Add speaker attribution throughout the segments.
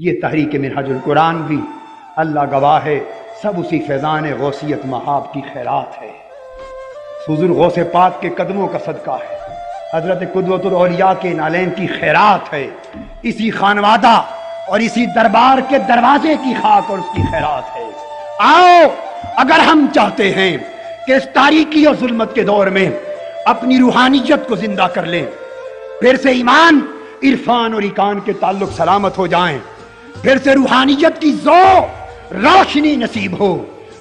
Speaker 1: یہ تحریک منہج القرآن بھی اللہ گواہ ہے سب اسی فیضان غوثیت مہاب کی خیرات ہے، حضور غوث پاک کے قدموں کا صدقہ ہے، حضرت قدوۃ الاولیاء کے نالین کی خیرات ہے، اسی خانوادہ اور اسی دربار کے دروازے کی خاک اور اس کی خیرات ہے۔ آؤ اگر ہم چاہتے ہیں کہ اس تاریکی اور ظلمت کے دور میں اپنی روحانیت کو زندہ کر لیں، پھر سے ایمان، عرفان اور ایقان کے تعلق سلامت ہو جائیں، پھر سے روحانیت کی ذوق روشنی نصیب ہو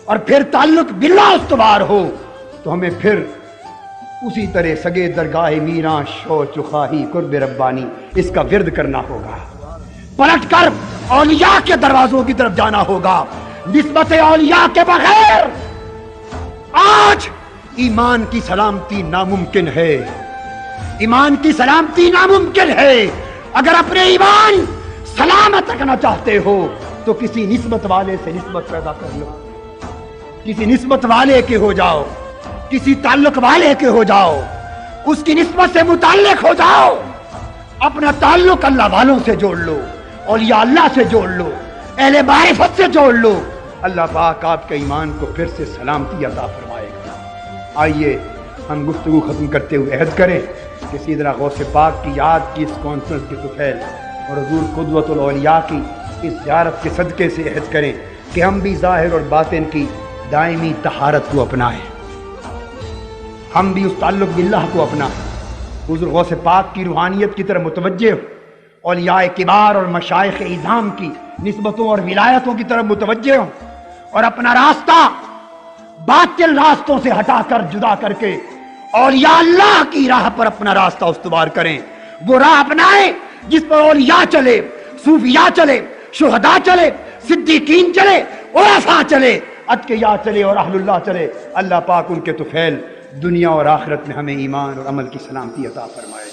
Speaker 1: اور پھر تعلق باللہ استوار ہو، تو ہمیں پھر اسی طرح سگے درگاہ میراں شو چخاہی قرب ربانی اس کا ورد کرنا ہوگا، پلٹ کر اولیاء کے دروازوں کی طرف جانا ہوگا۔ نسبت اولیاء کے بغیر آج ایمان کی سلامتی ناممکن ہے، ایمان کی سلامتی ناممکن ہے۔ اگر اپنے ایمان سلامت رکھنا چاہتے ہو تو کسی نسبت والے سے نسبت پیدا کر لو، کسی نسبت والے کے ہو جاؤ، کسی تعلق والے کے ہو جاؤ، اس کی نسبت سے متعلق ہو جاؤ، اپنا تعلق اللہ والوں سے جوڑ لو، اولیاء اللہ سے جوڑ لو، اہل معرفت سے جوڑ لو، اللہ پاک آپ کے ایمان کو پھر سے سلامتی عطا فرمائے گا۔ آئیے ہم گفتگو ختم کرتے ہوئے عہد کریں کہ سیدنا غوث پاک کی یاد کی اس کانفرنس کے طفیل اور حضور قدوۃ الاولیاء کی اس زیارت کے صدقے سے عہد کریں کہ ہم بھی ظاہر اور باطن کی دائمی طہارت کو اپنائیں، ہم بھی اس تعلق باللہ کو اپنائیں، حضور غوث پاک کی روحانیت کی طرف متوجہ ہو، اولیاء کبار اور مشائخ اعظام کی نسبتوں اور ولایتوں کی طرف متوجہ ہوں، اور اپنا راستہ باطل راستوں سے ہٹا کر جدا کر کے اولیاء اللہ کی راہ پر اپنا راستہ استوار کریں، وہ راہ اپنائیں جس پر اولیاء چلے، صوفیاء چلے، شہداء چلے، صدیقین چلے، عرفاء چلے، اتقیاء چلے اور اہل اللہ چلے۔ اللہ پاک ان کے طفیل دنیا اور آخرت میں ہمیں ایمان اور عمل کی سلامتی عطا فرمائے۔